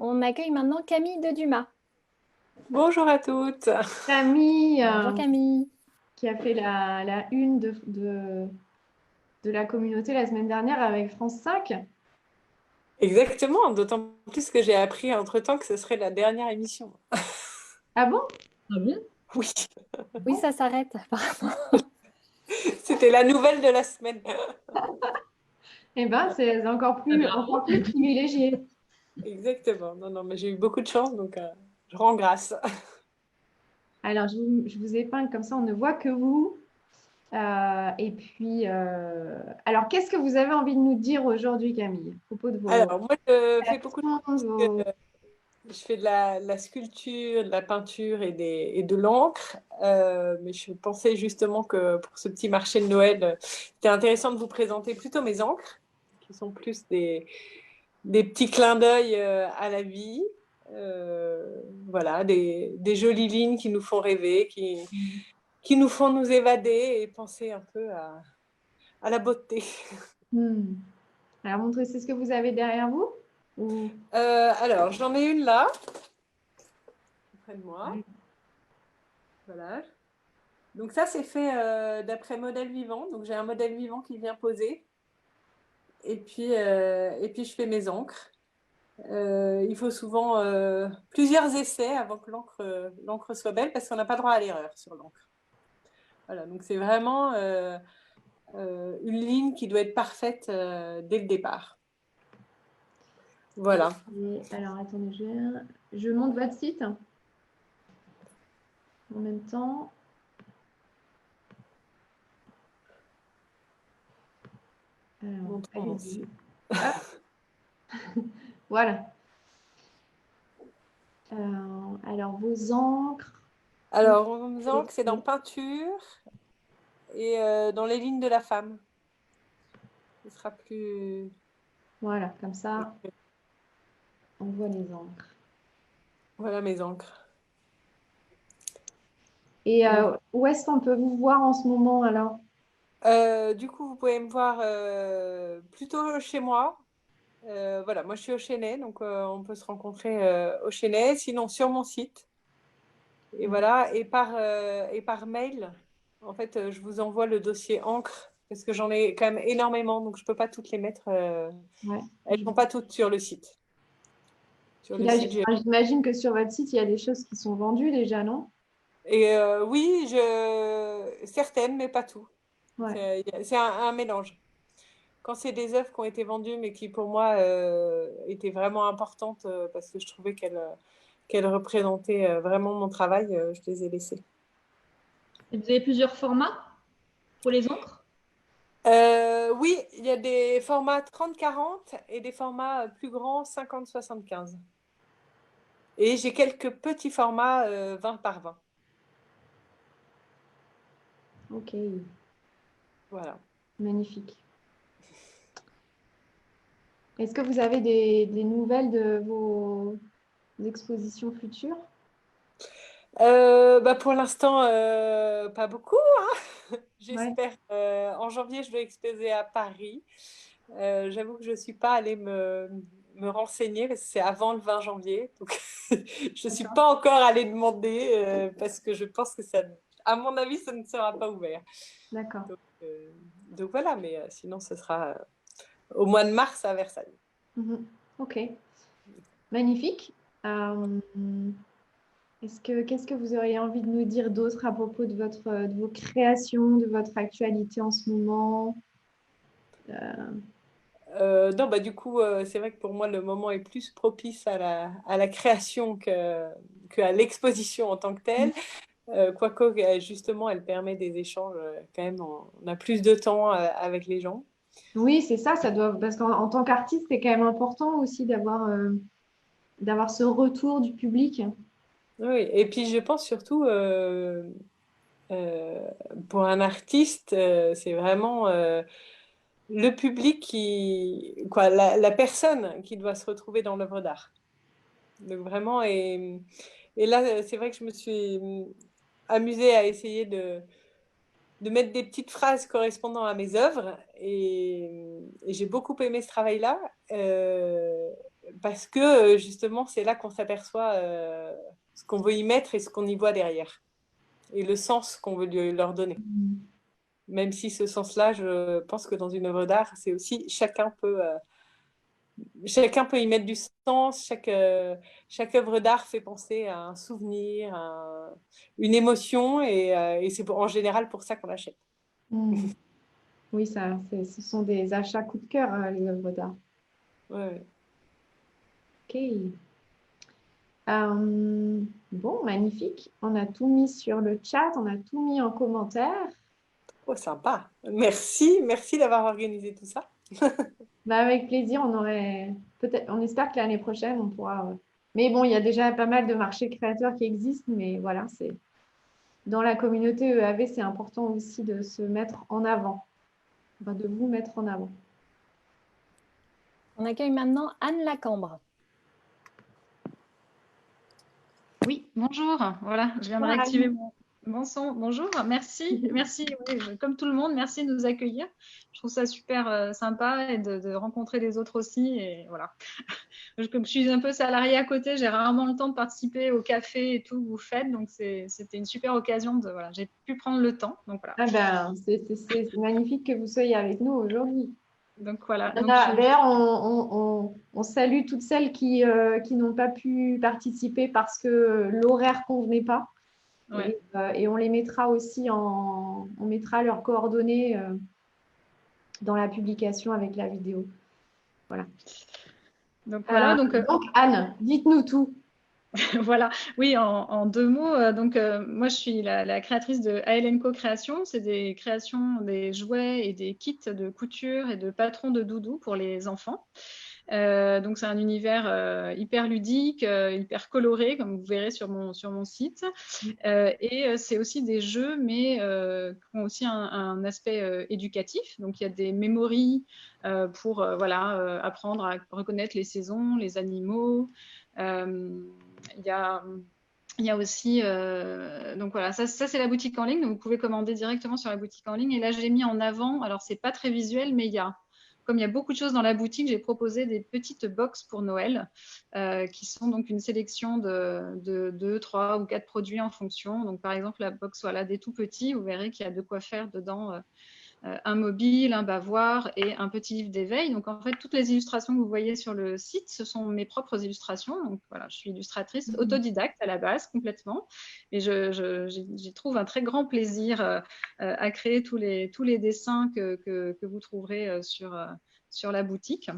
On accueille maintenant Camille de Dumas. Bonjour à toutes. Camille, Bonjour Camille. qui a fait la une de la communauté la semaine dernière avec France 5. Exactement, d'autant plus que j'ai appris entre-temps que ce serait la dernière émission. Ah bon? Ah bon? Oui, Oui, ça s'arrête apparemment. c'était la nouvelle de la semaine. Eh ben, c'est encore plus privilégié. Exactement. Non, non, mais j'ai eu beaucoup de chance, donc je rends grâce. Alors, je vous épingle comme ça, on ne voit que vous. Et puis, alors, qu'est-ce que vous avez envie de nous dire aujourd'hui, Camille, à propos de vos Alors, moi, je fais beaucoup de créations, choses. Je fais de la sculpture, de la peinture et de l'encre. Mais je pensais justement que pour ce petit marché de Noël, c'était intéressant de vous présenter plutôt mes encres, qui sont plus des petits clins d'œil à la vie. Voilà, des jolies lignes qui nous font rêver, qui nous font nous évader et penser un peu à la beauté. Hmm. Alors, montrez, c'est ce que vous avez derrière vous? Ou- Alors, j'en ai une là, près de moi. Voilà. Donc ça, c'est fait d'après modèle vivant. Donc j'ai un modèle vivant qui vient poser. Et puis je fais mes encres. Il faut souvent plusieurs essais avant que l'encre soit belle parce qu'on n'a pas droit à l'erreur sur l'encre. Voilà, donc c'est vraiment une ligne qui doit être parfaite dès le départ. Voilà. Alors, attendez, je monte votre site en même temps. Alors, Montrons mon allez-y. site. Hop, voilà. Alors, vos encres. Alors, mon encre, c'est dans peinture et dans les lignes de la femme. Ce sera plus. Voilà, comme ça, on voit les encres. Voilà mes encres. Et Donc, où est-ce qu'on peut vous voir en ce moment alors? du coup, vous pouvez me voir plutôt chez moi. Voilà, moi je suis au Chesnay, donc on peut se rencontrer au Chesnay, sinon sur mon site. Et voilà, et par mail, en fait, je vous envoie le dossier encre, parce que j'en ai quand même énormément, donc je ne peux pas toutes les mettre. Ouais. Elles ne sont pas toutes sur le site. Sur Puis le là, site, j'imagine que sur votre site, il y a des choses qui sont vendues déjà, non? Et oui, certaines, mais pas tout. Ouais. C'est un mélange. Quand c'est des œuvres qui ont été vendues, mais qui pour moi étaient vraiment importantes parce que je trouvais qu'elles représentaient vraiment mon travail, je les ai laissées. Et vous avez plusieurs formats pour les encres? Oui, il y a des formats 30-40 et des formats plus grands 50-75. Et j'ai quelques petits formats 20 par 20. Ok, Voilà. magnifique. Est-ce que vous avez des nouvelles de vos expositions futures? Bah pour l'instant, pas beaucoup, hein. Ouais, J'espère. En janvier, je vais exposer à Paris. J'avoue que je ne suis pas allée me renseigner parce que c'est avant le 20 janvier. Donc, je ne suis d'accord. pas encore allée demander parce que je pense que ça, à mon avis, ça ne sera pas ouvert. D'accord. Donc, donc voilà, mais sinon, ce sera au mois de mars à Versailles. Mhm. Ok, magnifique. Qu'est-ce que vous auriez envie de nous dire d'autre à propos de vos créations, de votre actualité en ce moment? Non, bah, du coup, c'est vrai que pour moi, le moment est plus propice à la création qu'à l'exposition en tant que telle. Quoique, justement, elle permet des échanges quand même. On a plus de temps avec les gens. Oui, c'est ça, ça doit, parce qu'en tant qu'artiste, c'est quand même important aussi d'avoir ce retour du public. Oui, et puis je pense surtout euh, pour un artiste, c'est vraiment le public quoi, la personne qui doit se retrouver dans l'œuvre d'art. Donc vraiment, et là, c'est vrai que je me suis amusée à essayer de mettre des petites phrases correspondant à mes œuvres et j'ai beaucoup aimé ce travail-là. parce que justement, c'est là qu'on s'aperçoit ce qu'on veut y mettre et ce qu'on y voit derrière. Et le sens qu'on veut leur donner. Même si ce sens-là, je pense que dans une œuvre d'art, c'est aussi chacun peut y mettre du sens. Chaque œuvre d'art fait penser à un souvenir, à une émotion, et c'est en général pour ça qu'on l'achète. Oui, ce sont des achats coup de cœur, les œuvres d'art. Ouais. Ok. Bon, magnifique. On a tout mis sur le chat, on a tout mis en commentaire. Oh, sympa. Merci d'avoir organisé tout ça. Bah, avec plaisir, on espère que l'année prochaine, on pourra. Mais bon, il y a déjà pas mal de marchés créateurs qui existent, mais voilà, c'est dans la communauté EAV, c'est important aussi de se mettre en avant, enfin, de vous mettre en avant. On accueille maintenant Anne Lacambre. Oui, bonjour. Voilà, je viens de réactiver mon son. Bonjour, merci. Merci, oui, comme tout le monde, merci de nous accueillir. Je trouve ça super sympa et de rencontrer les autres aussi. Et voilà. Comme je suis un peu salariée à côté, j'ai rarement le temps de participer au café et tout que vous faites. Donc, c'était une super occasion voilà, j'ai pu prendre le temps. Donc, voilà. Ah ben, c'est magnifique que vous soyez avec nous aujourd'hui. Donc, voilà. D'ailleurs, on salue toutes celles qui n'ont pas pu participer parce que l'horaire ne convenait pas. Ouais. Et on les mettra aussi on mettra leurs coordonnées dans la publication avec la vidéo. Voilà. Donc, voilà. Donc Anne, dites-nous tout. Voilà, oui, en 2 mots. Moi, je suis la créatrice de AL & Co Création. C'est des créations, des jouets et des kits de couture et de patrons de doudou pour les enfants. Donc, c'est un univers hyper ludique, hyper coloré, comme vous verrez sur mon site. Et c'est aussi des jeux, mais qui ont aussi un aspect éducatif. Donc, il y a des mémories pour apprendre à reconnaître les saisons, les animaux. Il y a aussi, donc voilà, ça c'est la boutique en ligne, donc vous pouvez commander directement sur la boutique en ligne. Et là, j'ai mis en avant, alors c'est pas très visuel, mais comme il y a beaucoup de choses dans la boutique, j'ai proposé des petites box pour Noël, qui sont donc une sélection de 2, 3 ou 4 produits en fonction. Donc par exemple, la box des tout petits, vous verrez qu'il y a de quoi faire dedans. Un mobile, un bavoir et un petit livre d'éveil. Donc, en fait, toutes les illustrations que vous voyez sur le site, ce sont mes propres illustrations. Donc, voilà, je suis illustratrice autodidacte à la base, complètement. Et j'y trouve un très grand plaisir à créer tous les dessins que vous trouverez sur la boutique.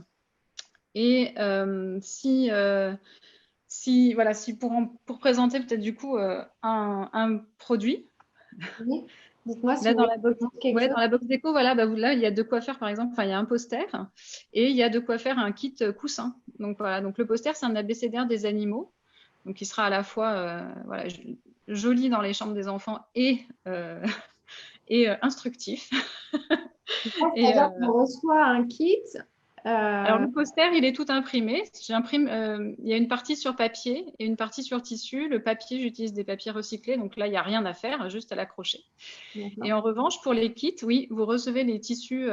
Et pour présenter peut-être du coup un produit. Oui. Dites-moi si Là, vous dans la box, dans la box déco, voilà, là, il y a de quoi faire, par exemple, il y a un poster et il y a de quoi faire un kit coussin. Donc, voilà, donc le poster, c'est un abécédaire des animaux. Donc, il sera à la fois joli dans les chambres des enfants et instructif. C'est-à-dire qu'on reçoit un kit. Alors, le poster, il est tout imprimé. Il y a une partie sur papier et une partie sur tissu. Le papier, j'utilise des papiers recyclés. Donc là, il n'y a rien à faire, juste à l'accrocher. Et en revanche, pour les kits, oui, vous recevez les tissus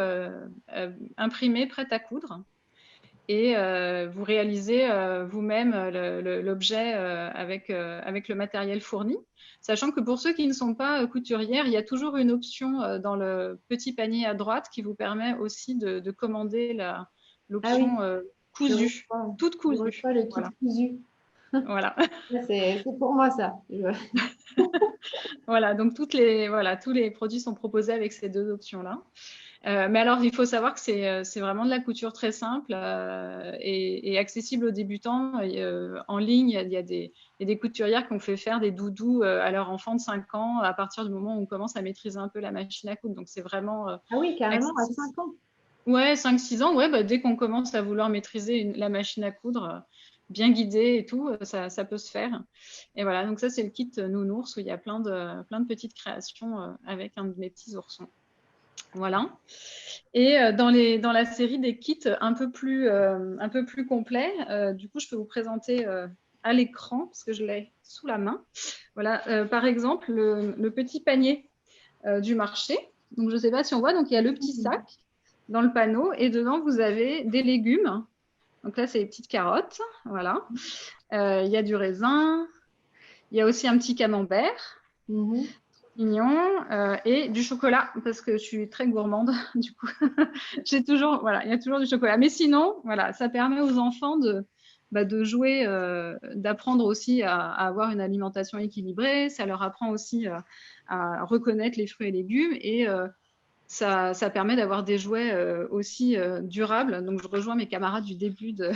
imprimés, prêts à coudre. Et vous réalisez vous-même l'objet avec le matériel fourni. Sachant que pour ceux qui ne sont pas couturières, il y a toujours une option dans le petit panier à droite qui vous permet aussi de commander l'option cousue, toute cousue. Je reçois le kit cousu. Voilà. C'est pour moi ça. Voilà, donc tous les produits sont proposés avec ces 2 options-là. Mais alors, il faut savoir que c'est vraiment de la couture très simple et accessible aux débutants. En ligne, il y a des couturières qui ont fait faire des doudous à leur enfant de 5 ans à partir du moment où on commence à maîtriser un peu la machine à coudre. Donc, c'est vraiment ah oui, carrément, à 5 ans. Ouais, 5-6 ans, ouais, dès qu'on commence à vouloir maîtriser la machine à coudre, bien guidée et tout, ça peut se faire. Et voilà, donc ça, c'est le kit Nounours où il y a plein de petites créations avec un de mes petits oursons. Voilà. Et dans la série des kits un peu plus complets, du coup, je peux vous présenter à l'écran, parce que je l'ai sous la main. Voilà, par exemple, le petit panier du marché. Donc, je ne sais pas si on voit, donc il y a le petit sac dans le panneau et dedans, vous avez des légumes Donc là, c'est les petites carottes. Voilà. Il y a du raisin. Il y a aussi un petit camembert. Mignon, et du chocolat parce que je suis très gourmande du coup j'ai toujours voilà il y a toujours du chocolat, mais sinon voilà ça permet aux enfants de jouer, d'apprendre aussi à avoir une alimentation équilibrée. Ça leur apprend aussi à reconnaître les fruits et légumes, et ça permet d'avoir des jouets aussi durables. Donc je rejoins mes camarades du début de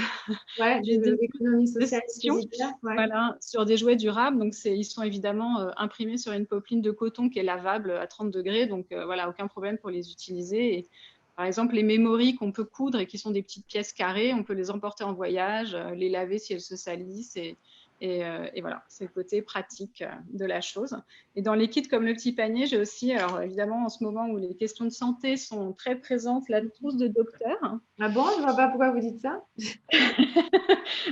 l'économie de sociale et session. solidaire. Voilà, sur des jouets durables. Donc, ils sont évidemment imprimés sur une popeline de coton qui est lavable à 30 degrés. Donc, voilà, aucun problème pour les utiliser. Et, par exemple, les mémories qu'on peut coudre et qui sont des petites pièces carrées, on peut les emporter en voyage, les laver si elles se salissent. Et voilà, c'est le côté pratique de la chose. Et dans les kits comme le petit panier, j'ai aussi, alors évidemment, en ce moment où les questions de santé sont très présentes, la trousse de docteur. Ah bon, je ne vois pas pourquoi vous dites ça.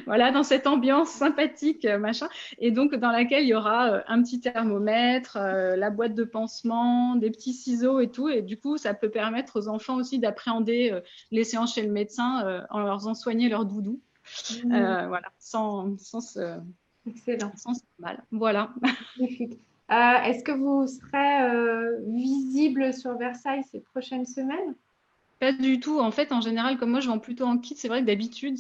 Voilà, dans cette ambiance sympathique, machin. Et donc, dans laquelle il y aura un petit thermomètre, la boîte de pansement, des petits ciseaux et tout. Et du coup, ça peut permettre aux enfants aussi d'appréhender les séances chez le médecin en leur faisant soigner leur doudou. Voilà, Excellent. sans mal. Voilà. Magnifique. Est-ce que vous serez visible sur Versailles ces prochaines semaines? Pas du tout. En fait, en général, comme moi, je vends plutôt en kit. C'est vrai que d'habitude,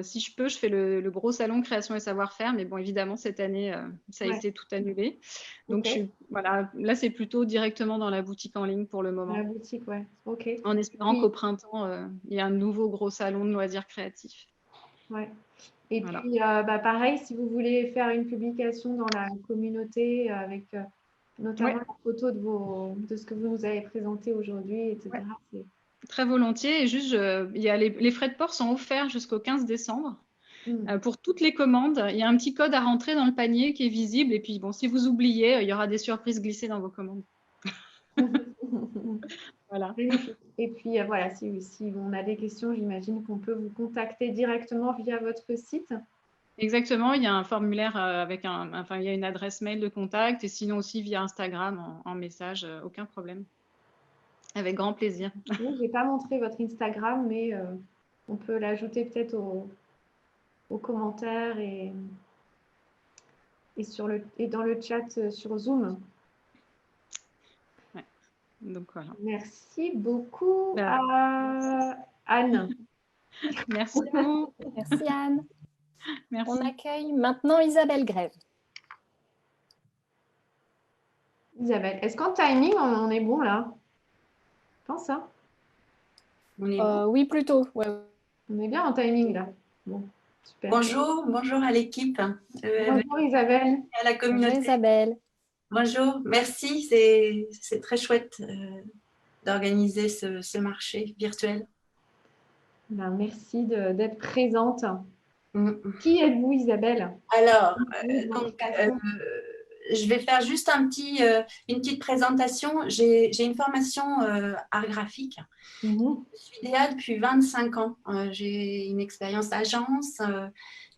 si je peux, je fais le gros salon création et savoir-faire. Mais bon, évidemment, cette année, ça a été tout annulé. Donc, voilà, là, c'est plutôt directement dans la boutique en ligne pour le moment. Dans la boutique, ouais. OK. En espérant qu'au printemps, il y ait un nouveau gros salon de loisirs créatifs. Ouais. Et Voilà. puis, pareil, si vous voulez faire une publication dans la communauté avec notamment la photo de ce que vous nous avez présenté aujourd'hui, etc. Ouais. Très volontiers. Et juste, il y a les frais de port sont offerts jusqu'au 15 décembre. Pour toutes les commandes, il y a un petit code à rentrer dans le panier qui est visible. Et puis, bon, si vous oubliez, il y aura des surprises glissées dans vos commandes. Voilà. Et puis, voilà, si on a des questions, j'imagine qu'on peut vous contacter directement via votre site. Exactement, il y a un formulaire avec il y a une adresse mail de contact, et sinon aussi via Instagram en message, aucun problème. Avec grand plaisir. Oui, je n'ai pas montré votre Instagram, mais on peut l'ajouter peut-être aux commentaires et dans le chat sur Zoom. Ouais. Donc voilà. Merci beaucoup à Anne. Merci à vous. Merci Anne. Merci. On accueille maintenant Isabelle Grève. Isabelle, est-ce qu'en timing, on est bon là? Je pense, hein? On est bon. Oui, plutôt. Ouais. On est bien en timing là. Bon, super. Bonjour à l'équipe. Bonjour Isabelle. À la communauté. Bonjour Isabelle. Bonjour, merci. C'est très chouette d'organiser ce marché virtuel. Ben, merci d'être présente. Qui êtes-vous Isabelle? Alors, je vais faire juste une petite présentation. J'ai une formation art graphique. Je suis DA depuis 25 ans. J'ai une expérience agence,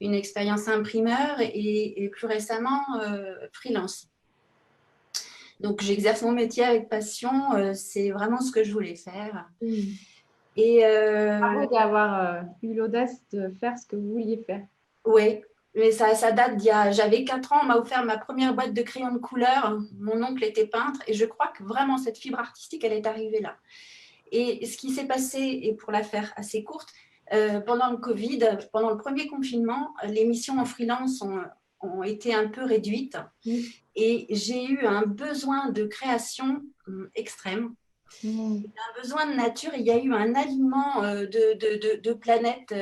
une expérience imprimeur et plus récemment freelance. Donc, j'exerce mon métier avec passion. C'est vraiment ce que je voulais faire. Et bravo d'avoir eu l'audace de faire ce que vous vouliez faire. Oui. Mais ça date j'avais 4 ans, on m'a offert ma première boîte de crayons de couleur. Mon oncle était peintre et je crois que vraiment cette fibre artistique, elle est arrivée là. Et ce qui s'est passé, et pour la faire assez courte, pendant le Covid, pendant le premier confinement, les missions en freelance ont été un peu réduites et j'ai eu un besoin de création extrême. Un besoin de nature. Il y a eu un alignement de planètes.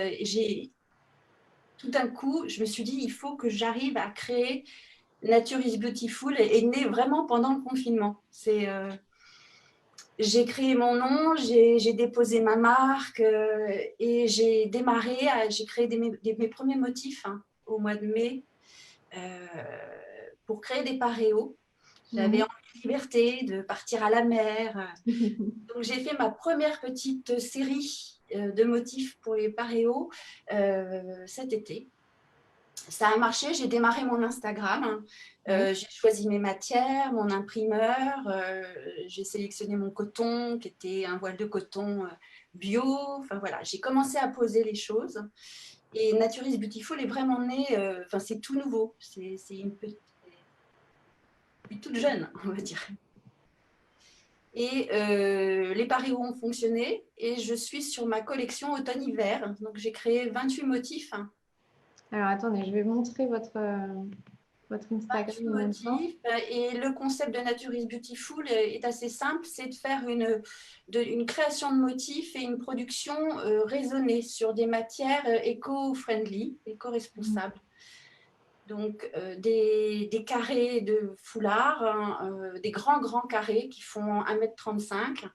Tout d'un coup, je me suis dit, il faut que j'arrive à créer Nature is Beautiful est né vraiment pendant le confinement. J'ai créé mon nom, j'ai déposé ma marque et j'ai démarré, j'ai créé mes premiers motifs au mois de mai pour créer des paréos. J'avais envie de liberté, de partir à la mer. Donc, j'ai fait ma première petite série de motifs pour les paréos cet été. Ça a marché, j'ai démarré mon Instagram, j'ai choisi mes matières, mon imprimeur, j'ai sélectionné mon coton qui était un voile de coton bio. Enfin voilà, j'ai commencé à poser les choses. Et Nature is Beautiful est vraiment né, enfin c'est tout nouveau. C'est une petite, toute jeune, on va dire. Et les paréos ont fonctionné et je suis sur ma collection automne-hiver. Donc j'ai créé 28 motifs. Alors, attendez, je vais montrer votre Instagram 28 en même temps. motifs. Et le concept de Nature is Beautiful est assez simple, c'est de faire une création de motifs et une production raisonnée sur des matières éco-friendly, éco-responsables. Donc, des carrés de foulard, hein, des grands carrés qui font 1,35 m.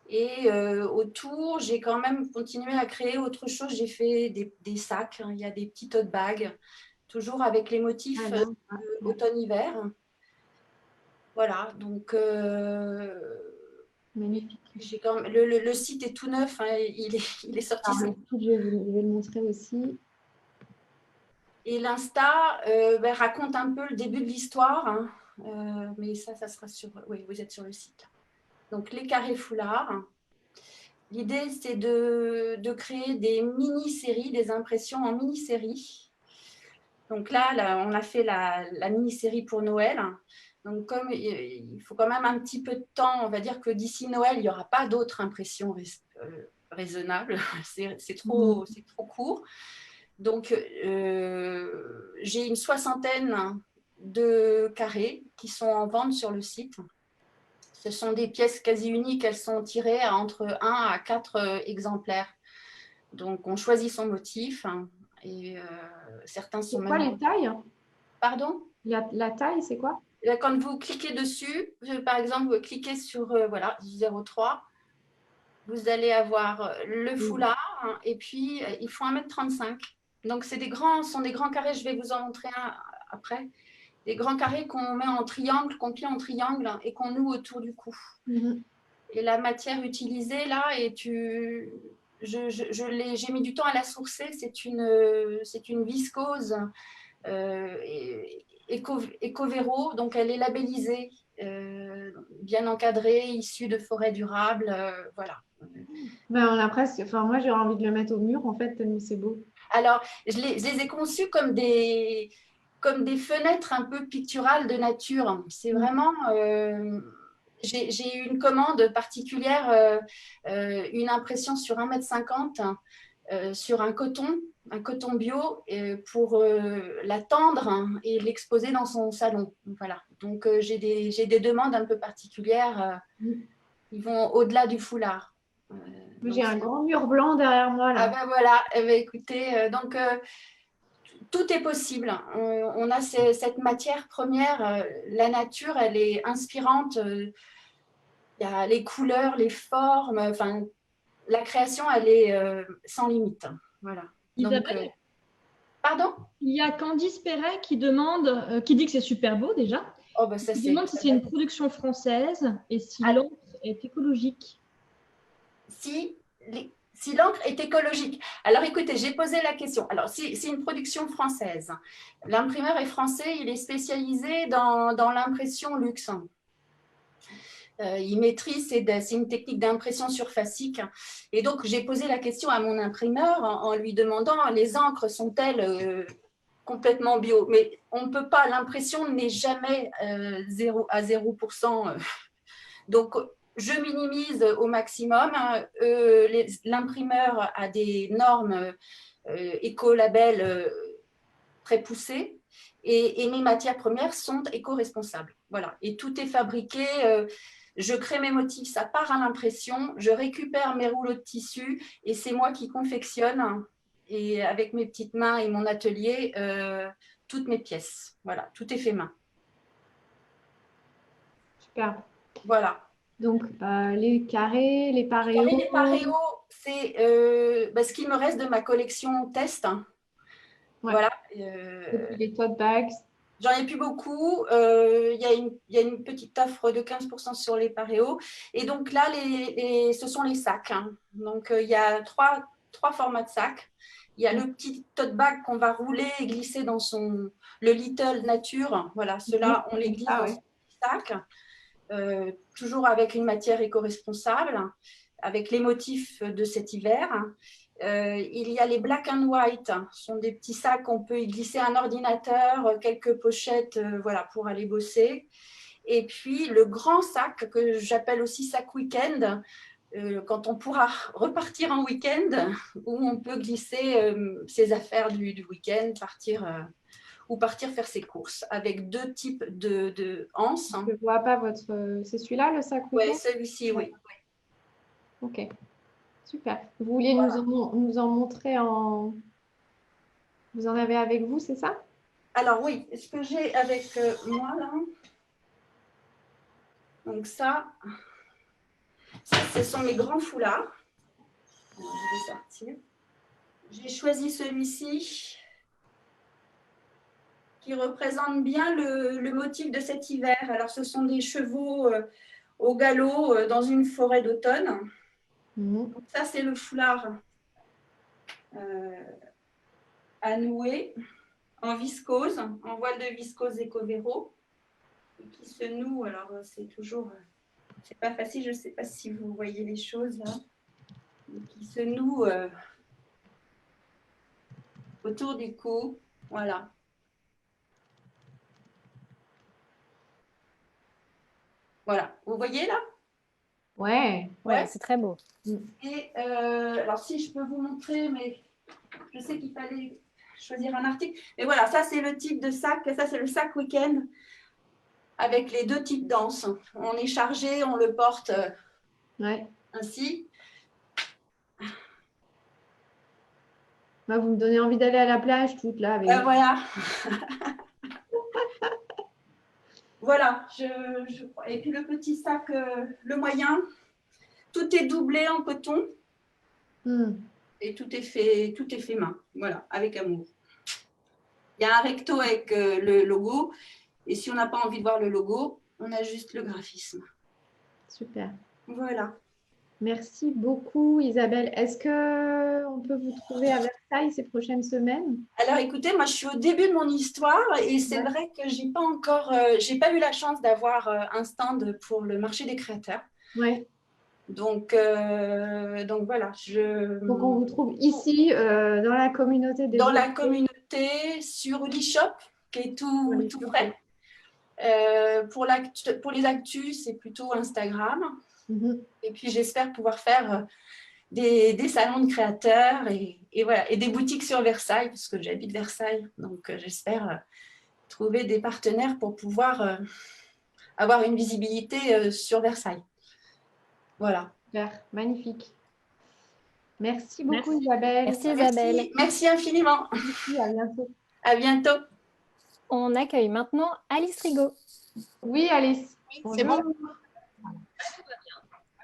Et autour, j'ai quand même continué à créer autre chose. J'ai fait des sacs, hein. Il y a des petits tote bags, toujours avec les motifs automne-hiver. Voilà, donc Magnifique. quand même, le site est tout neuf, hein, il est sorti. Alors, le site, je vais le montrer aussi. Et l'Insta raconte un peu le début de l'histoire, hein, mais ça sera sur... Oui, vous êtes sur le site. Donc, les carrés foulards. L'idée, c'est de créer des mini-séries, des impressions en mini-séries. Donc là, on a fait la mini-série pour Noël. Donc, comme il faut quand même un petit peu de temps, on va dire que d'ici Noël, il n'y aura pas d'autres impressions raisonnables. C'est trop court. Donc, j'ai une 60aine de carrés qui sont en vente sur le site. Ce sont des pièces quasi uniques, elles sont tirées à entre 1 à 4 exemplaires. Donc, on choisit son motif et certains sont C'est quoi les tailles? Pardon? La taille, c'est quoi? Quand vous cliquez dessus, par exemple, vous cliquez sur voilà, 0,3, vous allez avoir le foulard et puis il faut 1,35 m. Donc, sont des grands carrés. Je vais vous en montrer un après. Des grands carrés qu'on met en triangle, qu'on plie en triangle et qu'on noue autour du cou. Et la matière utilisée là, j'ai mis du temps à la sourcer. C'est une viscose Ecovéro, donc elle est labellisée, bien encadrée, issue de forêts durables, voilà. Ben, on a presque, enfin, moi, j'aurais envie de le mettre au mur, en fait, tellement c'est beau. Alors, je les ai conçus comme des fenêtres un peu picturales de nature. C'est vraiment... j'ai eu une commande particulière, une impression sur 1,50 m sur un coton bio pour la tendre et l'exposer dans son salon. Voilà. Donc, j'ai des demandes un peu particulières qui vont au-delà du foulard. J'ai un grand mur blanc derrière moi là. Ah ben voilà, écoutez, donc tout est possible. On a cette matière première, la nature, elle est inspirante. Il y a les couleurs, les formes, enfin, la création, elle est sans limite. Voilà. Isabelle, pardon? il y a Candice Perret qui demande, qui dit que c'est super beau déjà. Oh, ben ça, qui demande si c'est une production française et si l'encre est écologique. Si l'encre est écologique. Alors, écoutez, j'ai posé la question. Alors, c'est une production française. L'imprimeur est français, il est spécialisé dans l'impression luxe. Il maîtrise, c'est une technique d'impression surfacique. Et donc, j'ai posé la question à mon imprimeur en lui demandant, les encres sont-elles complètement bio? Mais on ne peut pas, l'impression n'est jamais à 0%. Donc, je minimise au maximum. L'imprimeur a des normes écolabel très poussées et mes matières premières sont éco-responsables. Voilà. Et tout est fabriqué. Je crée mes motifs, ça part à l'impression. Je récupère mes rouleaux de tissu et c'est moi qui confectionne et avec mes petites mains et mon atelier toutes mes pièces. Voilà, tout est fait main. Super. Voilà. Donc, les carrés, les paréos. Les paréos, c'est ce qu'il me reste de ma collection test. Ouais. Voilà. Les tote bags. J'en ai plus beaucoup. Il y a une petite offre de 15% sur les paréos. Et donc là, ce sont les sacs. Donc, il y a trois formats de sacs. Il y a le petit tote bag qu'on va rouler et glisser dans le Little Nature. Voilà, ceux-là, on les glisse dans son petit sac. Toujours avec une matière éco-responsable. avec les motifs de cet hiver. Il y a les black and white, ce sont des petits sacs qu'on peut y glisser un ordinateur, quelques pochettes voilà, pour aller bosser. Et puis le grand sac que j'appelle aussi sac week-end, quand on pourra repartir en week-end, où on peut glisser ses affaires du week-end, ou partir faire ses courses, avec deux types de anses. Je ne vois pas votre… C'est celui-là, le sac Oui, week-end? celui-ci, oui. Ok, super. Vous vouliez nous en montrer en… Vous en avez avec vous, c'est ça? Alors oui, ce que j'ai avec moi là, donc ça, ce sont mes grands foulards. Alors, je vais sortir. J'ai choisi celui-ci qui représente bien le motif de cet hiver. Alors ce sont des chevaux au galop dans une forêt d'automne. Donc ça c'est le foulard à nouer en viscose, en voile de viscose Ecovero, et qui se noue. Alors c'est toujours, c'est pas facile, je ne sais pas si vous voyez les choses là, qui se noue autour du cou, voilà. Voilà, vous voyez là? Ouais. Ouais, c'est très beau. Et alors si je peux vous montrer, mais je sais qu'il fallait choisir un article. Mais voilà, ça c'est le type de sac, ça c'est le sac week-end avec les deux types d'anses. On est chargé, on le porte ainsi. Bah, vous me donnez envie d'aller à la plage toute là. Avec Voilà. Voilà. Et puis le petit sac, le moyen, tout est doublé en coton. Et tout est fait main. Voilà, avec amour. Il y a un recto avec le logo. Et si on n'a pas envie de voir le logo, on a juste le graphisme. Super. Voilà. Merci beaucoup Isabelle. Est-ce qu'on peut vous trouver à Versailles ces prochaines semaines? Alors écoutez, moi je suis au début de mon histoire et c'est vrai que j'ai pas eu la chance d'avoir un stand pour le marché des créateurs. Ouais. Donc voilà. Donc on vous trouve ici dans la communauté des la communauté, sur l'e-shop qui est tout frais. Pour les actus, c'est plutôt Instagram. Et puis j'espère pouvoir faire des salons de créateurs et voilà, et des boutiques sur Versailles, parce que j'habite Versailles. Donc j'espère trouver des partenaires pour pouvoir avoir une visibilité sur Versailles. Voilà. Super, magnifique. Merci beaucoup Isabelle. Merci Isabelle. Merci infiniment. Merci, à bientôt. À bientôt. On accueille maintenant Alice Rigaud. Oui Alice. C'est bon.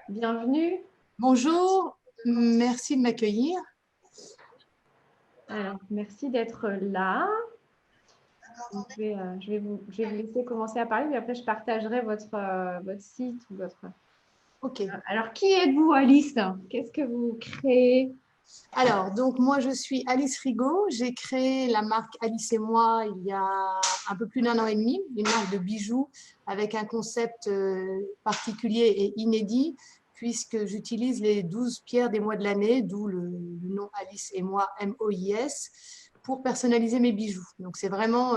Bienvenue. Bonjour, merci de m'accueillir. Alors, merci d'être là. Je vais vous laisser commencer à parler, puis après je partagerai votre site ou votre… Ok. Alors, qui êtes-vous Alice? Qu'est-ce que vous créez? Alors, donc moi je suis Alice Rigaud. J'ai créé la marque Alice et moi il y a un peu plus d'1 an et demi, une marque de bijoux avec un concept particulier et inédit, puisque j'utilise les 12 pierres des mois de l'année, d'où le nom Alice et moi, MOIS, pour personnaliser mes bijoux. Donc, c'est vraiment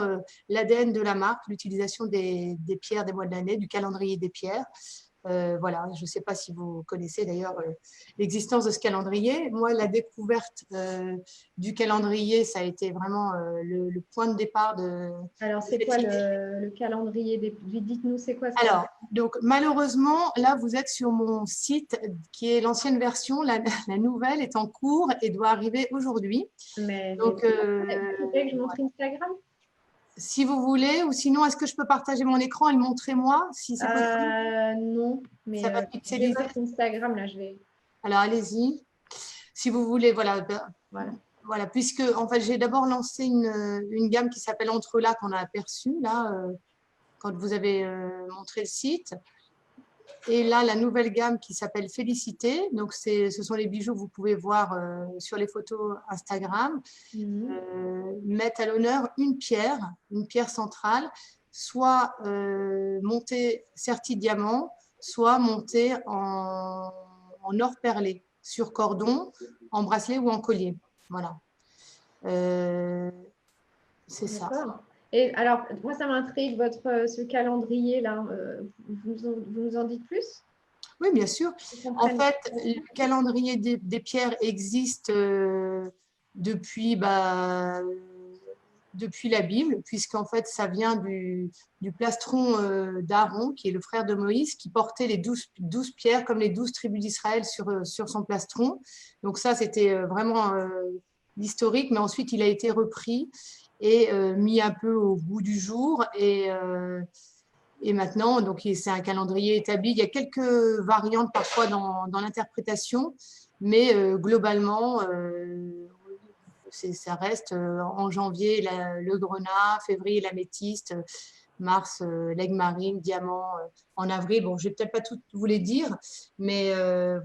l'ADN de la marque, l'utilisation des pierres des mois de l'année, du calendrier des pierres. Voilà, je ne sais pas si vous connaissez d'ailleurs l'existence de ce calendrier. Moi, la découverte du calendrier, ça a été vraiment le point de départ de… Alors, c'est quoi le calendrier des… Dites-nous, c'est quoi ça? Alors, donc malheureusement, là, vous êtes sur mon site qui est l'ancienne version. La nouvelle est en cours et doit arriver aujourd'hui. Mais donc, vous voulez que je montre Instagram? Si vous voulez, ou sinon, est-ce que je peux partager mon écran et le montrer moi, si c'est possible? Non, mais ça va pixeliser. votre Instagram, là, je vais… Alors, allez-y. Si vous voulez, voilà. Voilà, puisque en fait, j'ai d'abord lancé une gamme qui s'appelle Entrelacs qu'on a aperçue, là, quand vous avez montré le site. Et là, la nouvelle gamme qui s'appelle Félicité. Donc, ce sont les bijoux que vous pouvez voir sur les photos Instagram. Mettent à l'honneur une pierre centrale, soit montée sertie diamant, soit montée en en or perlé, sur cordon, en bracelet ou en collier. Voilà. C'est ça. D'accord. Et alors, moi, ça m'intrigue, ce calendrier-là. Vous nous en dites plus? Oui, bien sûr. Qu'on En comprenne. fait, le calendrier des pierres existe depuis la Bible, puisqu'en fait, ça vient du plastron d'Aaron, qui est le frère de Moïse, qui portait les 12 pierres, comme les 12 tribus d'Israël, sur son plastron. Donc ça, c'était vraiment l'historique, mais ensuite, il a été repris et mis un peu au goût du jour. Et maintenant, donc c'est un calendrier établi. Il y a quelques variantes parfois dans l'interprétation, mais globalement, ça reste en janvier le grenat, février l'améthyste, mars l'aigle marine, diamant, en avril. Bon, je vais peut-être pas tout vous les dire, mais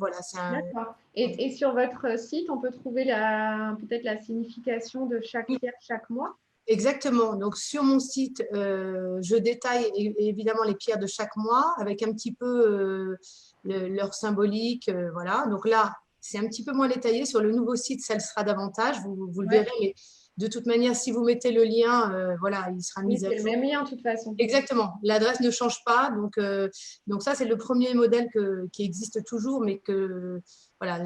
voilà, c'est un. D'accord. Et sur votre site, on peut trouver peut-être la signification de chaque pierre chaque mois? Exactement. Donc, sur mon site, je détaille évidemment les pierres de chaque mois avec un petit peu leur symbolique. Voilà. Donc là, c'est un petit peu moins détaillé. Sur le nouveau site, ça le sera davantage. Vous le verrez. Mais de toute manière, si vous mettez le lien, voilà, il sera Oui, mis à c'est le jour. même lien de toute façon. Exactement. L'adresse ne change pas. Donc ça, c'est le premier modèle qui existe toujours, mais voilà,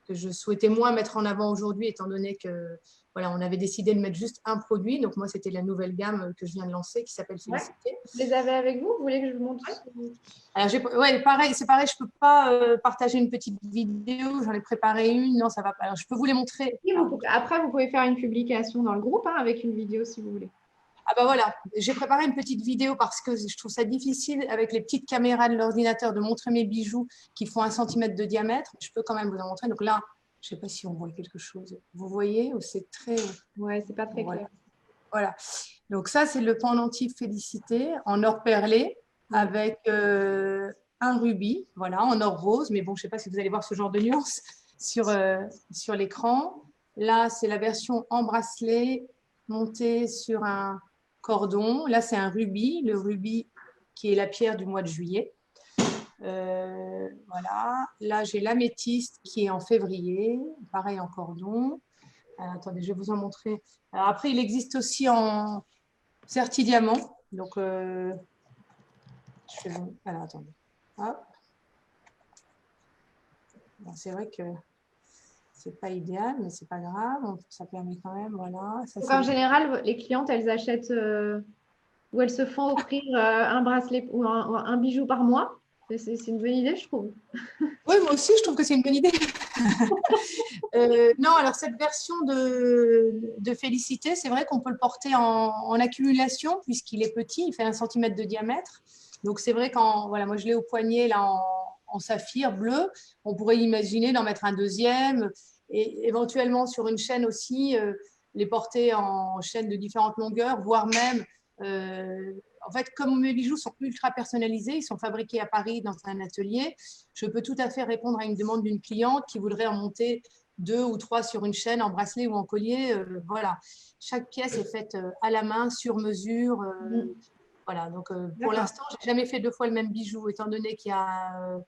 que je souhaitais moins mettre en avant aujourd'hui, étant donné que voilà, on avait décidé de mettre juste un produit. Donc moi, c'était la nouvelle gamme que je viens de lancer qui s'appelle Félicité. Vous les avez avec vous? Vous voulez que je vous montre? Alors, ouais, pareil, c'est pareil, je ne peux pas partager une petite vidéo. J'en ai préparé une. Non, ça va pas. Alors, je peux vous les montrer. Après, vous pouvez faire une publication dans le groupe avec une vidéo si vous voulez. Ah bah voilà, j'ai préparé une petite vidéo parce que je trouve ça difficile avec les petites caméras de l'ordinateur de montrer mes bijoux qui font 1 cm de diamètre. Je peux quand même vous en montrer. Donc là, je ne sais pas si on voit quelque chose. Vous voyez ou c'est très… Ouais, c'est pas très clair. Voilà. Donc ça, c'est le pendentif Félicité en or perlé avec un rubis, voilà, en or rose. Mais bon, je ne sais pas si vous allez voir ce genre de nuance sur l'écran. Là, c'est la version en bracelet montée sur un cordon. Là, c'est un rubis, le rubis qui est la pierre du mois de juillet. Voilà. Là, j'ai l'améthyste qui est en février, pareil en cordon. Attendez, je vais vous en montrer. Alors après, il existe aussi en certi-diamant. Donc, alors, attendez. Hop. Bon, c'est vrai que c'est pas idéal, mais c'est pas grave. Ça permet quand même, voilà. Ça, Donc, en général, les clientes, elles achètent ou elles se font offrir un bracelet ou un bijou par mois. C'est une bonne idée, je trouve. Oui, moi aussi, je trouve que c'est une bonne idée. Non, alors cette version de Félicité, c'est vrai qu'on peut le porter en accumulation puisqu'il est petit, il fait 1 cm de diamètre. Donc, c'est vrai voilà, moi, je l'ai au poignet là en saphir bleu. On pourrait imaginer d'en mettre un deuxième et éventuellement sur une chaîne aussi, les porter en chaîne de différentes longueurs, voire même… en fait, comme mes bijoux sont ultra personnalisés, ils sont fabriqués à Paris dans un atelier, je peux tout à fait répondre à une demande d'une cliente qui voudrait en monter 2 ou 3 sur une chaîne, en bracelet ou en collier. Voilà, chaque pièce est faite à la main, sur mesure. Voilà, donc pour l'instant, je n'ai jamais fait 2 fois le même bijou, étant donné qu'il y a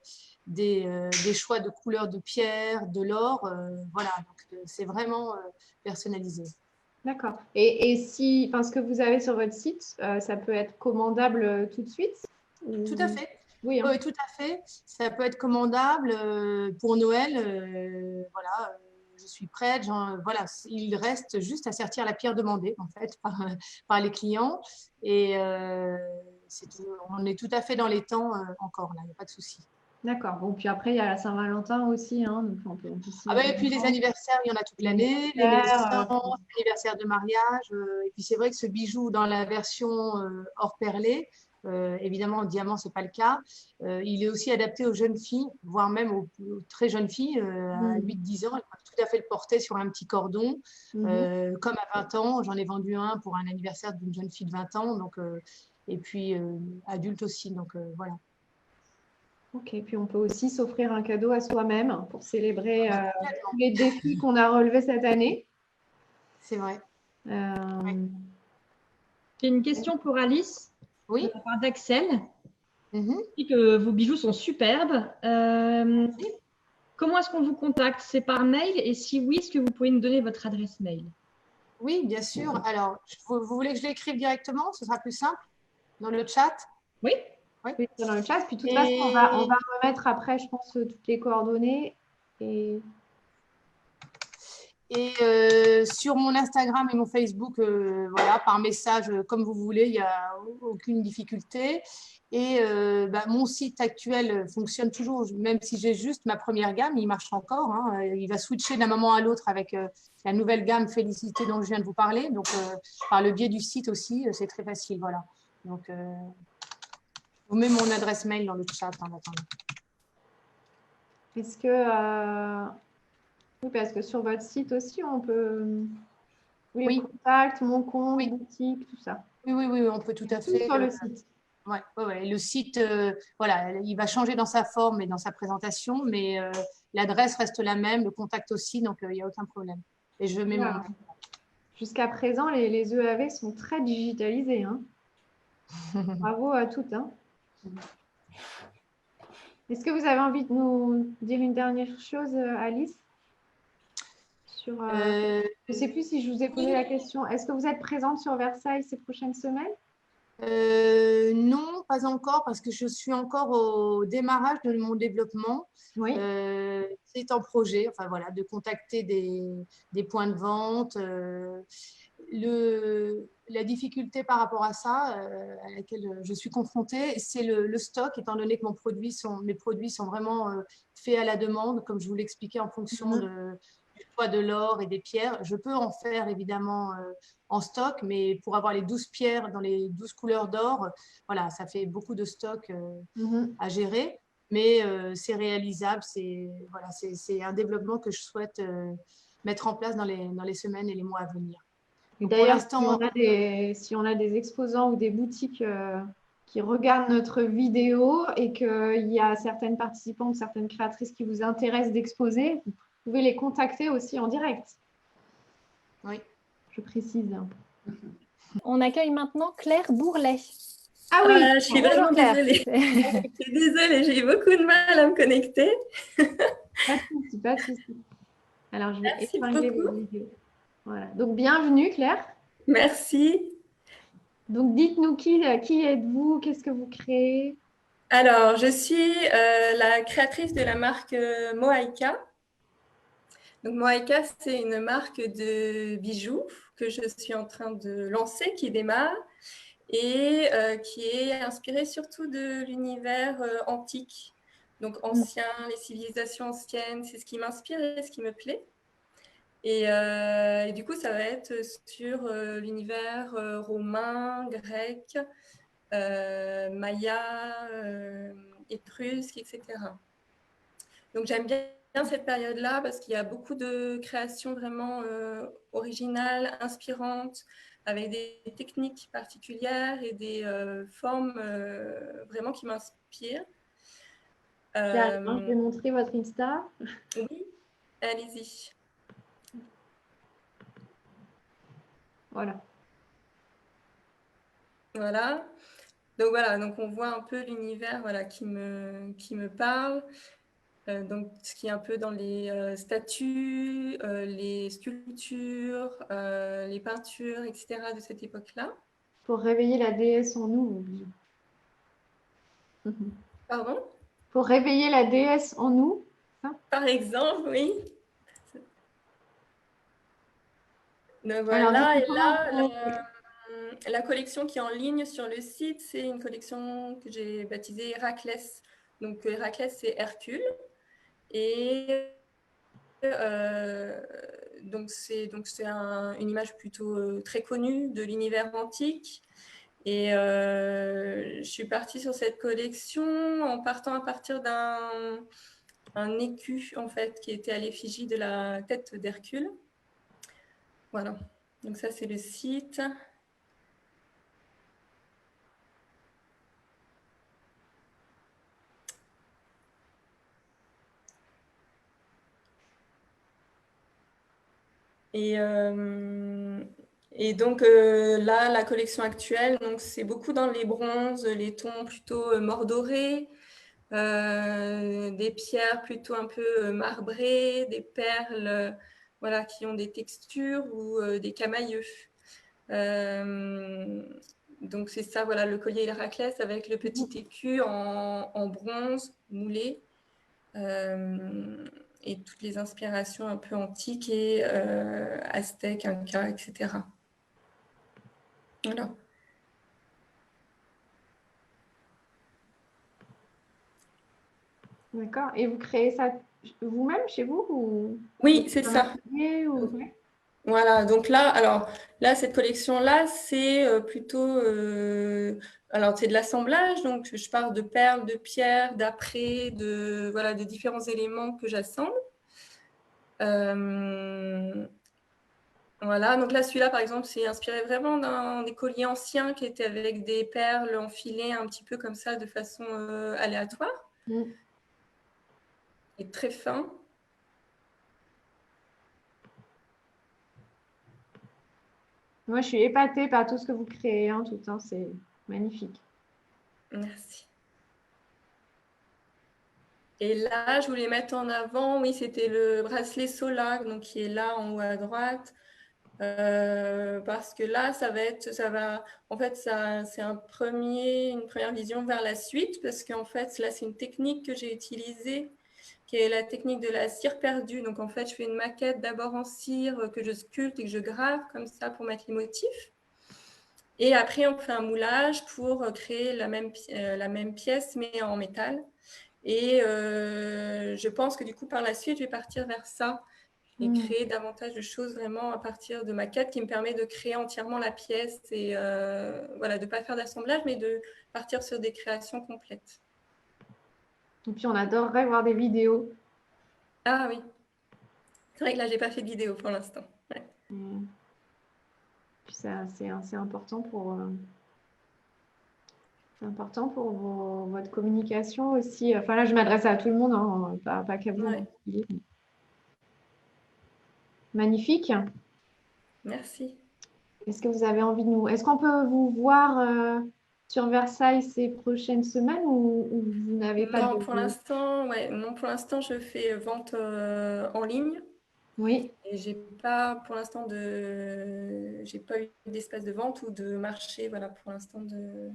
des choix de couleurs de pierre, de l'or. Voilà, donc c'est vraiment personnalisé. D'accord. Et si, ce que vous avez sur votre site, ça peut être commandable tout de suite? Tout à fait. Oui, hein. Oui, tout à fait. Ça peut être commandable pour Noël. Voilà, je suis prête. Voilà, il reste juste à sertir la pierre demandée en fait par les clients. Et on est tout à fait dans les temps encore là, il n'y a pas de souci. D'accord. Bon, puis après, il y a la Saint-Valentin aussi. Hein, donc on peut et puis les anniversaires, il y en a toute l'année. Les naissances, anniversaires de mariage. Et puis c'est vrai que ce bijou dans la version or perlé, évidemment en diamant, ce n'est pas le cas. Il est aussi adapté aux jeunes filles, voire même aux très jeunes filles, à 8-10 ans. Elles peuvent tout à fait le porter sur un petit cordon. Comme à 20 ans, j'en ai vendu un pour un anniversaire d'une jeune fille de 20 ans. Donc, et puis adulte aussi. Donc voilà. Ok, puis on peut aussi s'offrir un cadeau à soi-même pour célébrer les défis qu'on a relevés cette année. C'est vrai. J'ai une question pour Alice. Oui. De la part d'Axel. Mhm. Et que vos bijoux sont superbes. Comment est-ce qu'on vous contacte? C'est par mail? Et si oui, est-ce que vous pouvez nous donner votre adresse mail? Oui, bien sûr. Alors, vous voulez que je l'écrive directement? Ce sera plus simple dans le chat. Oui? Oui. Oui, c'est dans le chat. Puis, de toute Et, façon, on va remettre après, je pense, toutes les coordonnées. Et sur mon Instagram et mon Facebook, voilà, par message, comme vous voulez, il n'y a aucune difficulté. Et mon site actuel fonctionne toujours, même si j'ai juste ma première gamme, il marche encore, hein. Il va switcher d'un moment à l'autre avec la nouvelle gamme Félicité dont je viens de vous parler. Donc, par le biais du site aussi, c'est très facile. Voilà. Donc, je vous mets mon adresse mail dans le chat en attendant. est-ce que oui, parce que sur votre site aussi, on peut oui, Oui. contact, mon compte, Oui. boutique, tout ça. Oui, on peut tout à Tout fait. sur le site. Ouais. Le site, voilà, il va changer dans sa forme et dans sa présentation, mais l'adresse reste la même, le contact aussi, donc il n'y a aucun problème. Et je mets Voilà. Jusqu'à présent, les EAV sont très digitalisés, hein. Bravo à toutes, hein. Est-ce que vous avez envie de nous dire une dernière chose, Alice? Sur, je ne sais plus si je vous ai posé la question. Est-ce que vous êtes présente sur Versailles ces prochaines semaines? Non, pas encore, parce que je suis encore au démarrage de mon développement. Oui. C'est en projet, enfin voilà, de contacter des points de vente. La difficulté par rapport à ça, à laquelle je suis confrontée, c'est le stock, étant donné que mes produits sont vraiment faits à la demande, comme je vous l'expliquais, en fonction du poids de l'or et des pierres. Je peux en faire évidemment en stock, mais pour avoir les 12 pierres dans les 12 couleurs d'or, voilà, ça fait beaucoup de stock à gérer, mais c'est réalisable. C'est un développement que je souhaite mettre en place dans les semaines et les mois à venir. Donc, pour D'ailleurs, l'instant, si on a des exposants ou des boutiques qui regardent notre vidéo et qu'il y a certaines participantes, certaines créatrices qui vous intéressent d'exposer, vous pouvez les contacter aussi en direct. oui. Je précise. On accueille maintenant Claire Bourlet. Ah oui, Je suis Bonjour vraiment Claire. désolée. Je suis désolée, j'ai eu beaucoup de mal à me connecter. pas de souci, pas de souci. Alors, je vais Merci épingler beaucoup. vos vidéos. Voilà. Donc, bienvenue Claire. Merci. Donc, dites-nous qui êtes-vous, qu'est-ce que vous créez? Alors, je suis la créatrice de la marque Moaika. Donc, Moaika, c'est une marque de bijoux que je suis en train de lancer, qui démarre et qui est inspirée surtout de l'univers antique. Donc, ancien, les civilisations anciennes, c'est ce qui m'inspire et ce qui me plaît. Et du coup, ça va être sur l'univers romain, grec, maya, étrusque, etc. Donc, j'aime bien cette période-là parce qu'il y a beaucoup de créations vraiment originales, inspirantes, avec des techniques particulières et des formes vraiment qui m'inspirent. Je vais montrer votre Insta. Oui, allez-y. Voilà. Voilà. Donc voilà, donc on voit un peu l'univers voilà, qui me parle. Donc ce qui est un peu dans les statues, les sculptures, les peintures, etc. de cette époque-là. Pour réveiller la déesse en nous. Pardon? Pour réveiller la déesse en nous. Par exemple, oui. Donc Alors, voilà, et là, la collection qui est en ligne sur le site, c'est une collection que j'ai baptisée Héraclès. Donc Héraclès, c'est Hercule. Et donc c'est une image plutôt très connue de l'univers antique. Et je suis partie sur cette collection en partant à partir d'un écu, en fait, qui était à l'effigie de la tête d'Hercule. Voilà. Donc ça, c'est le site. Et donc là, la collection actuelle, donc c'est beaucoup dans les bronzes, les tons plutôt mordorés, des pierres plutôt un peu marbrées, des perles voilà, qui ont des textures ou des camailleux. Donc c'est ça, voilà, le collier Héraclès avec le petit écu en bronze moulé et toutes les inspirations un peu antiques et aztèques, incas, etc. Voilà. D'accord. Et vous créez ça vous-même chez vous ou Oui, c'est ça. ou... Voilà, donc là, alors là, cette collection-là, c'est plutôt, alors c'est de l'assemblage, donc je pars de perles, de pierres, d'apprêts, voilà, de différents éléments que j'assemble. Voilà, donc là, celui-là, par exemple, c'est inspiré vraiment d'un des colliers anciens qui étaient avec des perles enfilées un petit peu comme ça, de façon aléatoire. Et très fin. Moi, je suis épatée par tout ce que vous créez tout le temps. C'est magnifique. Merci. Et là, je voulais mettre en avant, oui, c'était le bracelet Solar, donc qui est là en haut à droite. Parce que là, en fait, c'est une première vision vers la suite, parce qu'en fait, là, c'est une technique que j'ai utilisée, qui est la technique de la cire perdue. Donc, en fait, je fais une maquette d'abord en cire que je sculpte et que je grave comme ça pour mettre les motifs. Et après, on fait un moulage pour créer la même pièce, mais en métal. Et je pense que du coup, par la suite, je vais partir vers ça et créer davantage de choses vraiment à partir de maquettes qui me permet de créer entièrement la pièce et voilà, de ne pas faire d'assemblage, mais de partir sur des créations complètes. Et puis, on adorerait voir des vidéos. Ah oui. C'est vrai que là, je n'ai pas fait de vidéo pour l'instant. Ouais. Puis c'est important pour... C'est important pour votre communication aussi. Enfin, là, je m'adresse à tout le monde, pas qu'à vous. Ouais. Magnifique. Merci. Est-ce que vous avez envie de nous... Est-ce qu'on peut vous voir sur Versailles ces prochaines semaines ou vous n'avez pas Non, de... pour l'instant, ouais. Non, pour l'instant, je fais vente en ligne. Oui. Et j'ai pas, pour l'instant, j'ai pas eu d'espace de vente ou de marché, voilà, pour l'instant de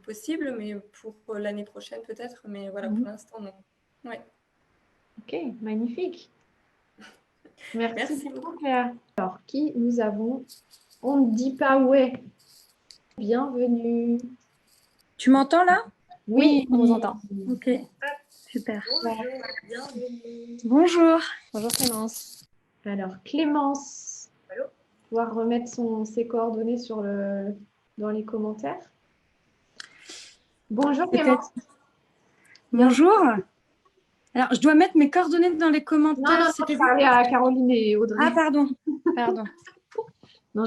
possible, mais pour l'année prochaine peut-être, mais voilà, pour l'instant, non. Ouais. Ok, magnifique. Merci beaucoup, Claire. Alors, qui nous avons? On ne dit pas ouais. Bienvenue. Tu m'entends là? Oui, on vous entend. Ok, super. Bonjour, bienvenue. Bonjour. Bonjour Clémence. Alors, Clémence, pouvoir remettre ses coordonnées dans les commentaires. Bonjour Clémence. Bonjour. Alors, je dois mettre mes coordonnées dans les commentaires. Non, je parlais à Caroline et Audrey. Ah, pardon. Non.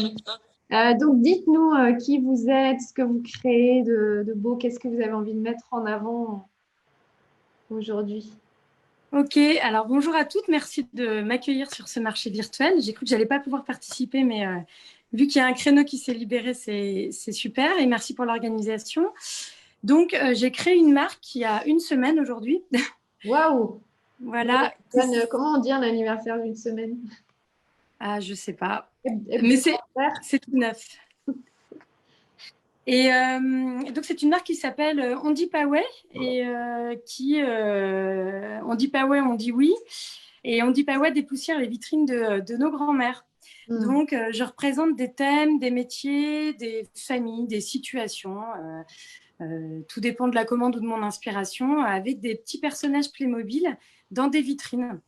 Donc, dites-nous qui vous êtes, ce que vous créez de beau, qu'est-ce que vous avez envie de mettre en avant aujourd'hui. Ok, alors bonjour à toutes, merci de m'accueillir sur ce marché virtuel. J'ai cru que je n'allais pas pouvoir participer, mais vu qu'il y a un créneau qui s'est libéré, c'est super et merci pour l'organisation. Donc, j'ai créé une marque il y a une semaine aujourd'hui. Waouh! Voilà. Comment on dit un anniversaire d'une semaine? Ah, je ne sais pas, mais c'est tout neuf. Et donc, c'est une marque qui s'appelle On dit pas ouais et on dit pas ouais, on dit oui. Et on dit pas ouais dépoussière les vitrines de nos grands-mères. Donc, je représente des thèmes, des métiers, des familles, des situations. Tout dépend de la commande ou de mon inspiration, avec des petits personnages Playmobil dans des vitrines.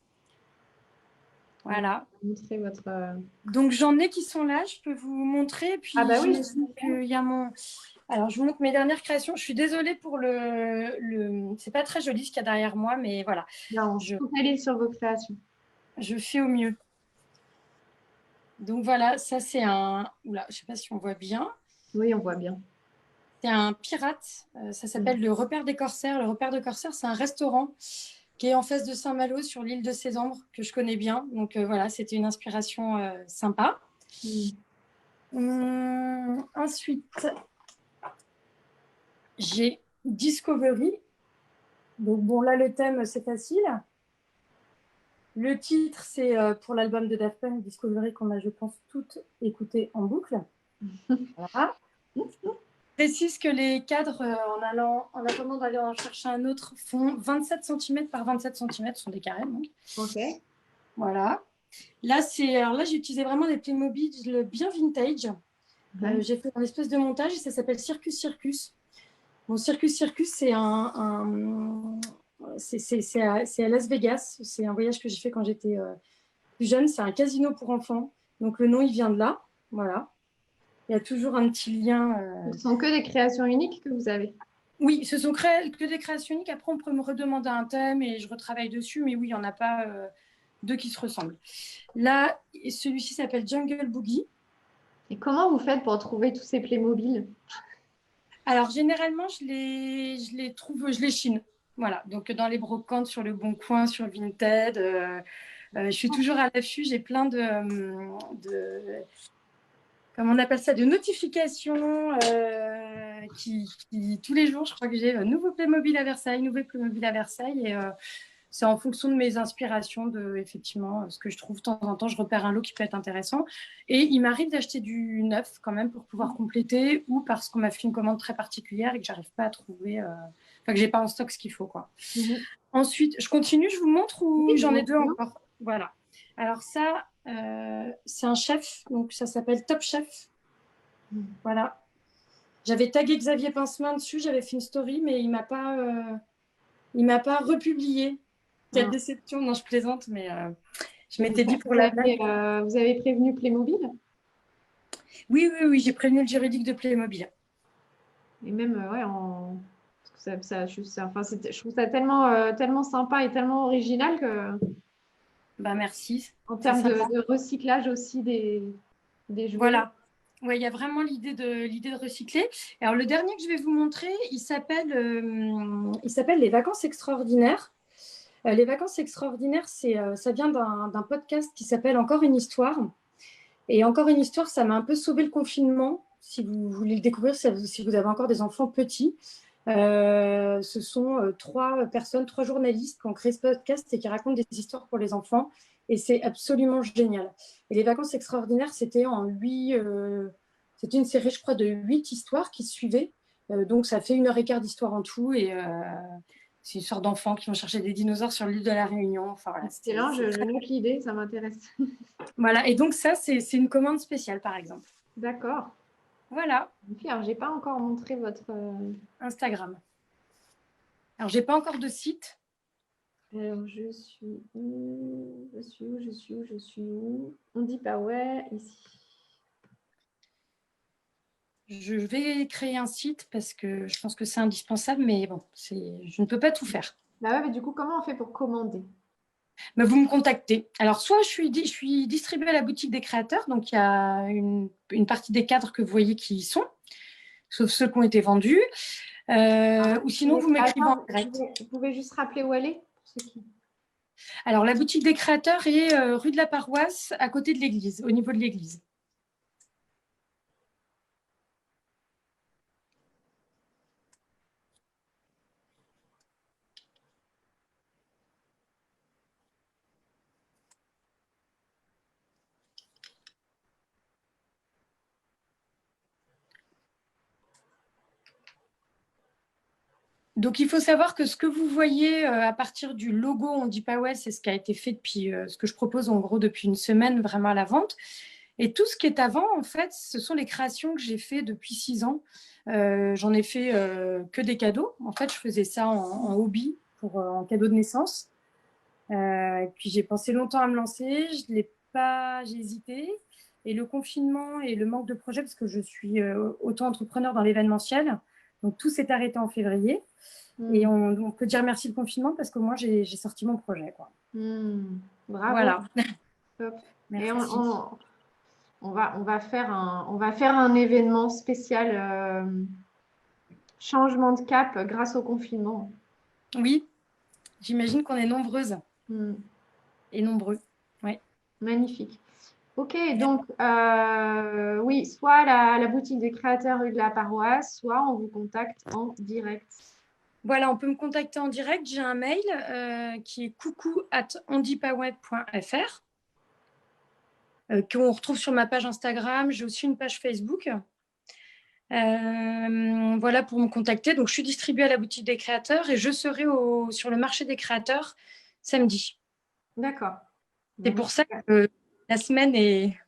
Voilà. Donc, j'en ai qui sont là, je peux vous montrer. Puis, ah bah oui. Il y a mon... Alors, je vous montre mes dernières créations. Je suis désolée pour le... C'est pas très joli ce qu'il y a derrière moi, mais voilà. Non, je focalise sur vos créations. Je fais au mieux. Donc, voilà, ça, c'est un... Oula, je sais pas si on voit bien. Oui, on voit bien. C'est un pirate. Ça s'appelle le Repère des Corsaires. Le Repère des Corsaires, c'est un restaurant qui est en face de Saint-Malo sur l'île de Sésambre, que je connais bien. Donc voilà, c'était une inspiration sympa. Ensuite, j'ai Discovery. Donc bon, là, le thème, c'est facile. Le titre, c'est pour l'album de Daft Punk, Discovery, qu'on a, je pense, toutes écouté en boucle. Voilà. Précise que les cadres, en attendant d'aller en chercher un autre, font 27 cm par 27 cm, ce sont des carrés. Donc. Ok. Voilà. Là, j'ai utilisé vraiment des Playmobil bien vintage. J'ai fait un espèce de montage et ça s'appelle Circus Circus. Bon, Circus Circus, c'est c'est à Las Vegas. C'est un voyage que j'ai fait quand j'étais plus jeune. C'est un casino pour enfants. Donc, le nom, il vient de là. Voilà. Il y a toujours un petit lien. Ce sont que des créations uniques que vous avez? Oui, ce sont que des créations uniques. Après, on peut me redemander un thème et je retravaille dessus. Mais oui, il n'y en a pas deux qui se ressemblent. Là, celui-ci s'appelle Jungle Boogie. Et comment vous faites pour trouver tous ces Playmobil? Alors, généralement, je les chine. Voilà, donc dans les brocantes, sur le Bon Coin, sur Vinted. Je suis toujours à l'affût. J'ai plein comment on appelle ça, de notifications qui tous les jours, je crois que j'ai nouveau Playmobil à Versailles, nouveau Playmobil à Versailles. Et c'est en fonction de mes inspirations, effectivement, ce que je trouve de temps en temps, je repère un lot qui peut être intéressant. Et il m'arrive d'acheter du neuf quand même pour pouvoir compléter, ou parce qu'on m'a fait une commande très particulière et que j'arrive pas à trouver, que j'ai pas en stock ce qu'il faut, quoi. Ensuite, je continue, je vous montre, ou Oui, j'en ai deux encore. Voilà. Alors ça, c'est un chef, donc ça s'appelle Top Chef. Voilà. J'avais tagué Xavier Pincemin dessus, j'avais fait une story, mais il m'a pas republié. Quelle déception, non, je plaisante, mais je m'étais dit pour la blague. Vous avez prévenu Playmobil? Oui, j'ai prévenu le juridique de Playmobil. Et même, je trouve ça tellement sympa et tellement original que. Bah, merci. En termes de recyclage aussi des jouets. Voilà. Ouais, il y a vraiment l'idée de recycler. Alors, le dernier que je vais vous montrer, il s'appelle Les Vacances Extraordinaires. Les Vacances Extraordinaires, ça vient d'un podcast qui s'appelle Encore une histoire. Et Encore une histoire, ça m'a un peu sauvé le confinement. Si vous voulez le découvrir, si vous avez encore des enfants petits. Ce sont trois journalistes qui ont créé ce podcast et qui racontent des histoires pour les enfants. Et c'est absolument génial. Et Les Vacances Extraordinaires, c'était c'était une série, je crois, de 8 histoires qui suivaient. Donc, ça fait 1h15 d'histoire en tout. Et c'est une sorte d'enfants qui vont chercher des dinosaures sur l'île de la Réunion. Enfin, voilà, excellent, je note l'idée, ça m'intéresse. Voilà, et donc ça, c'est une commande spéciale, par exemple. D'accord. Voilà. Alors, je n'ai pas encore montré votre Instagram. Alors, je n'ai pas encore de site. Alors, je suis où? On dit pas ouais, ici. Je vais créer un site parce que je pense que c'est indispensable, mais bon, je ne peux pas tout faire. Bah ouais, mais du coup, comment on fait pour commander? Bah, vous me contactez. Alors, soit je suis distribuée à la boutique des créateurs, donc il y a une partie des cadres que vous voyez qui y sont, sauf ceux qui ont été vendus. Ou sinon, vous m'écrivez en direct. Vous pouvez juste rappeler où elle est pour ceux qui... Alors, la boutique des créateurs est rue de la Paroisse, à côté de l'église, au niveau de l'église. Donc, il faut savoir que ce que vous voyez à partir du logo, on dit pas ouais, c'est ce qui a été fait depuis, ce que je propose en gros depuis une semaine vraiment à la vente. Et tout ce qui est avant, en fait, ce sont les créations que j'ai fait depuis 6 ans. J'en ai fait que des cadeaux. En fait, je faisais ça en hobby, en cadeau de naissance. Et puis, j'ai pensé longtemps à me lancer. J'ai hésité. Et le confinement et le manque de projet, parce que je suis auto-entrepreneur dans l'événementiel, donc tout s'est arrêté en février. Et on peut dire merci le confinement parce qu'au moins j'ai sorti mon projet, quoi. Bravo. Voilà. Top. Merci. Et on va faire un événement spécial changement de cap grâce au confinement. Oui, j'imagine qu'on est nombreuses et nombreux. Ouais. Magnifique. Ok, donc oui, soit à la boutique des créateurs rue de la Paroisse, soit on vous contacte en direct. Voilà, on peut me contacter en direct. J'ai un mail qui est coucou@ondipaweb.fr qu'on retrouve sur ma page Instagram. J'ai aussi une page Facebook. Voilà pour me contacter. Donc, je suis distribuée à la boutique des créateurs et je serai sur le marché des créateurs samedi. D'accord. C'est pour ça que la semaine est...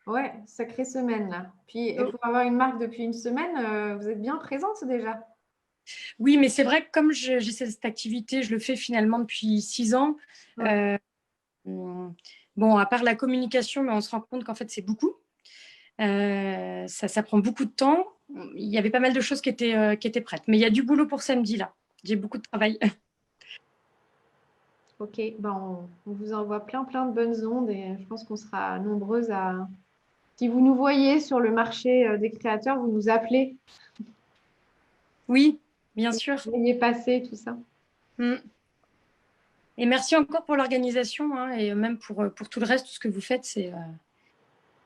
Ouais, sacrée semaine là. Puis pour avoir une marque depuis une semaine, vous êtes bien présente déjà. Oui, mais c'est vrai que comme j'ai cette activité, je le fais finalement depuis 6 ans. Ouais. Bon, à part la communication, mais on se rend compte qu'en fait, c'est beaucoup. Ça prend beaucoup de temps. Il y avait pas mal de choses qui étaient prêtes. Mais il y a du boulot pour samedi, là. J'ai beaucoup de travail. Ok, ben on vous envoie plein de bonnes ondes et je pense qu'on sera nombreuses à... Si vous nous voyez sur le marché des créateurs, vous nous appelez. Oui, bien sûr. Vous voyez passer tout ça. Et merci encore pour l'organisation hein, et même pour tout le reste, tout ce que vous faites.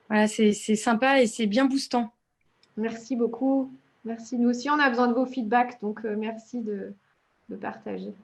Voilà, c'est sympa et c'est bien boostant. Merci beaucoup. Merci. Nous aussi, on a besoin de vos feedbacks, donc merci de partager.